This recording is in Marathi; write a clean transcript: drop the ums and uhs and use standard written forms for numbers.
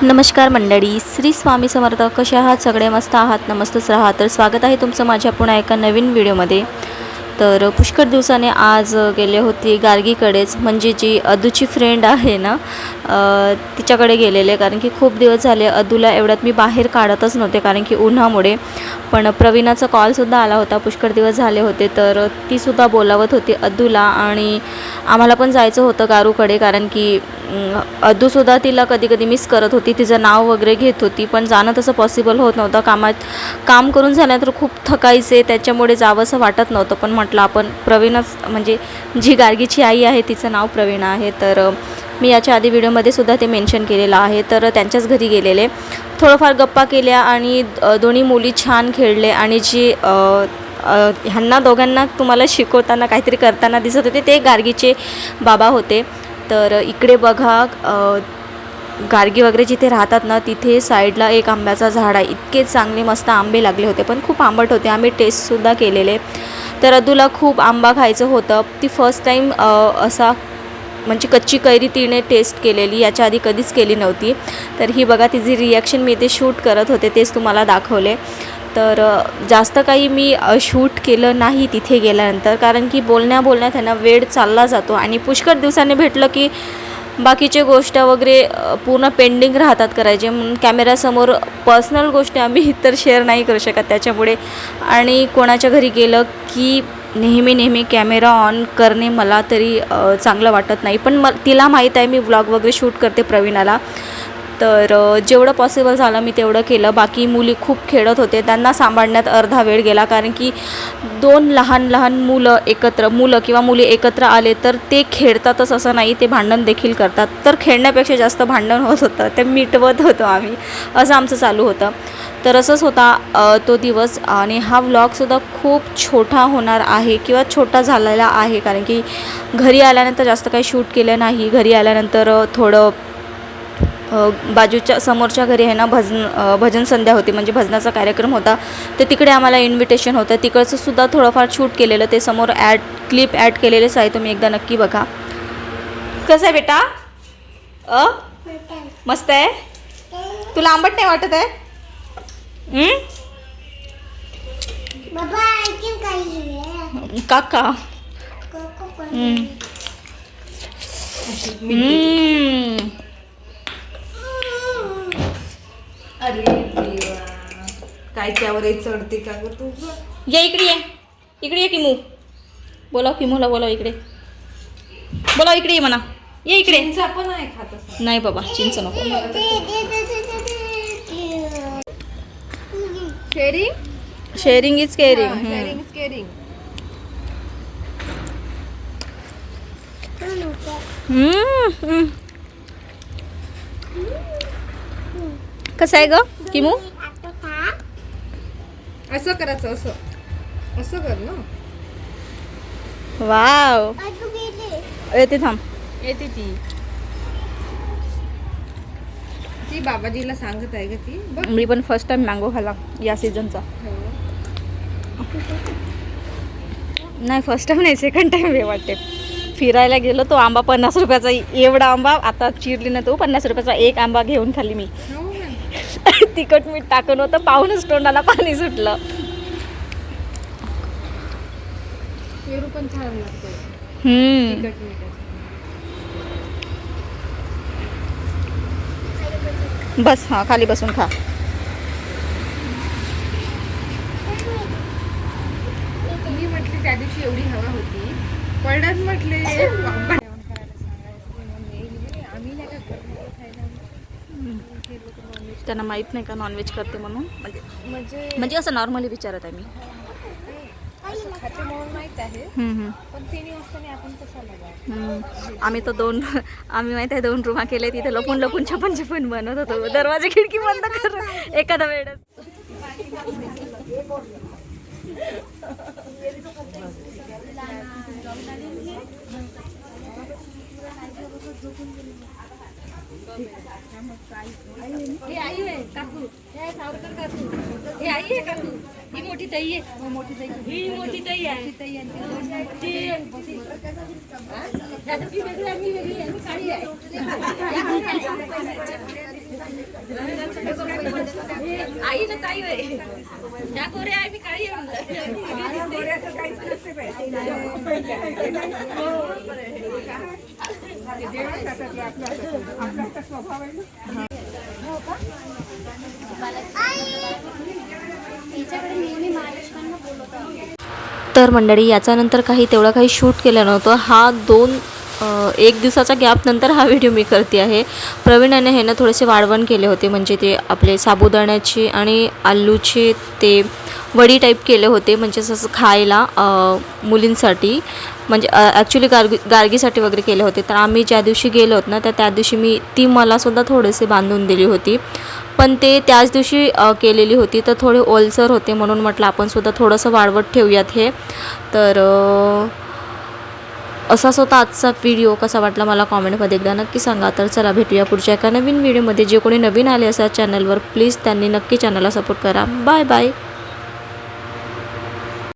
नमस्कार मंडळी, श्री स्वामी समर्थ. कसे आहात सगळे? मस्त आहात ना? मस्तच राहा. तर स्वागत आहे तुमचं माझ्या पुन्हा एका नवीन व्हिडिओमध्ये. तर पुष्कळ दिवसाने आज गेले होते गार्गीकडेच, म्हणजे जी अदूची फ्रेंड आहे ना, तिच्याकडे गेलेले. कारण की खूप दिवस झाले अदूला एवढ्यात मी बाहेर काढतच नव्हते, कारण की उन्हामुळे. पण प्रवीणाचा कॉलसुद्धा आला होता, पुष्कळ दिवस झाले होते, तर तीसुद्धा बोलावत होती अदूला. आणि आम्हाला पण जायचं होतं गारूकडे, कारण की अदूसुद्धा तिला कधी कधी मिस करत होती, तिचं नाव वगैरे घेत होती. पण जाणं तसं पॉसिबल होत नव्हतं, काम करून झाल्यानंतर खूप थकायचे, त्याच्यामुळे जावंसं वाटत नव्हतं. पण म्हटलं आपण प्रवीणच, म्हणजे जी गार्गीची आई आहे तिचं नाव प्रवीणा आहे. तर मी याच्या आधी व्हिडिओमध्ये सुद्धा ते मेन्शन केलेलं आहे. तर त्यांच्याच घरी गेलेले, थोडंफार गप्पा केल्या आणि दोन्ही मुली छान खेळले. आणि जी ह्यांना दोघांना तुम्हाला शिकवताना काहीतरी करताना दिसत होते ते गार्गीचे बाबा होते. तर इकडे बघा, गार्गी वगैरे जिथे राहतात ना, तिथे साईडला एक आंब्याचा झाड आहे. इतके चांगले मस्त आंबे लागले होते, पण खूप आंबट होते. आम्ही टेस्टसुद्धा केलेले. तर अदूला खूप आंबा खायचं होतं. ती फर्स्ट टाईम असा म्हणजे कच्ची कैरी तिने टेस्ट केलेली, याच्या आधी कधीच केली नव्हती. तर ही बघा तिची रिॲक्शन, मी ते शूट करत होते तेच तुम्हाला दाखवले. तर जास्त काही मी शूट केलं नाही तिथे गेल्यानंतर, कारण की बोलण्यात आहे ना वेळ चालला जातो. आणि पुष्कळ दिवसांनी भेटलं की बाकीचे गोष्ट वगैरे पूर्ण पेंडिंग राहतात करायचे, म्हणून कॅमेऱ्यासमोर पर्सनल गोष्टी आम्ही इतर शेअर नाही करू शकत त्याच्यामुळे. आणि कोणाच्या घरी गेलं की नेहमी कॅमेरा ऑन करणे मला तरी चांगलं वाटत नाही. पण तिला माहीत आहे मी व्लॉग वगैरे शूट करते प्रवीणाला. तर जेवढं पॉसिबल झालं मी तेवढं केलं. बाकी मुली खूप खेळत होते, त्यांना सांभाळण्यात अर्धा वेळ गेला, कारण की दोन लहान मुलं किंवा मुली एकत्र आले तर ते खेळतातच असं नाही, ते भांडण देखील करतात. तर खेळण्यापेक्षा जास्त भांडण होत होतं, ते मिटवत होतो आम्ही, असं आमचं चालू होतं. तर असंच होता तो दिवस. आणि हा व्लॉगसुद्धा खूप छोटा होणार आहे किंवा छोटा झालेला आहे, कारण की घरी आल्यानंतर जास्त काही शूट केलं नाही. घरी आल्यानंतर थोडं बाजूच्या समोरच्या घरी आहे ना भजन संध्या होती, म्हणजे भजनाचा कार्यक्रम होता. तर तिकडे आम्हाला इन्व्हिटेशन होतं, तिकडचं सुद्धा थोडंफार शूट केलेलं, ते समोर क्लिप ॲड केलेलेच आहे, तुम्ही एकदा नक्की बघा. कसं आहे बेटा? मस्त आहे. तुला आंबट नाही वाटत आहे? काका अरे देवा, काय त्यावर चढते का ग तू? ये इकडे ये किमू. बोलाव किमूला, बोलाव इकडे, बोलाव इकडे ये म्हणा. ये इकडे. चिंच पण आहे खात असं? नाही बाबा, चिंच नको. Sharing is caring. Sharing is caring. कसं आहे ग किमू? असं करायचं, असं कर ना. वाव, येते थांब. येते ती बाबाजीला सांगत आहे का ती बघ. मी पण फर्स्ट टाइम मँगो खाला या सीझनचा. नाही, फर्स्ट टाइम नाही, सेकंड टाइम हे वाटते. फिरायला गेलो तो आंबा 50 रुपयाचा, एवढा आंबा आता चिरली ना, तो 50 रुपयाचा एक आंबा घेऊन खाल्ली मी. तिखट मीठ टाकून होतं, पाहूनच तोंडाला पाणी सुटलं. पेरू पण छान लागतो तिखट मीठ. बस, हा खाली बसून खा. मी म्हटली त्या दिवशी एवढी हवा होती, पडत म्हटले त्यांना माहीत नाही का नॉनव्हेज करते म्हणून, म्हणजे असं नॉर्मली विचारत आहे मी. खाते म्हणून माहित आहे, पण तिने असताना आपण कशाला जाऊ? आम्ही माहित आहे 2 रूमा केले, तिथे लपून छपन बनवत होतो. दरवाजे खिडकी बंद कर एखादा वेळेस. हे आई आहे काकू, हे सावरकर काकू, हे आई आहे काकू, ही मोठी ताई आहे, मोठी ताई, ही मोठी ताई आहे, ती वेगळी, आम्ही वेगळी, आम्ही काळी आहे. ताई ना ताई होय त्या गोरे आहे मी काळी आहे तर मंडळी याच्यानंतर तेवढं काही शूट केलं नव्हतं. हा 1 दिवसाचा गॅप नंतर हा व्हिडिओ मी करते आहे. प्रवीणाने हे ना थोडेसे वाळवण केले होते, म्हणजे ते आपले साबुदाण्याची आणि आलूचे ते वडी टाईप केले होते, म्हणजे असं खायला मुलींसाठी, म्हणजे ॲक्च्युली गार्गीसाठी वगैरे केले होते. तर आम्ही ज्या दिवशी गेलो होतो ना त्या दिवशी ती मलासुद्धा थोडेसे बांधून दिली होती, पण ते त्याच दिवशी केलेली होती तर थोडे ओलसर होते, म्हणून म्हटलं आपण सुद्धा थोडंसं वाळवट ठेवूयात हे. तर असाच होता आजचा व्हिडिओ. कसा वाटला मला कॉमेंटमध्ये एकदा नक्की सांगा. तर चला भेटूया पुढच्या एका नवीन व्हिडिओमध्ये. जे कोणी नवीन आले असा चॅनलवर प्लीज त्यांनी नक्की चॅनलला सपोर्ट करा. Bye bye.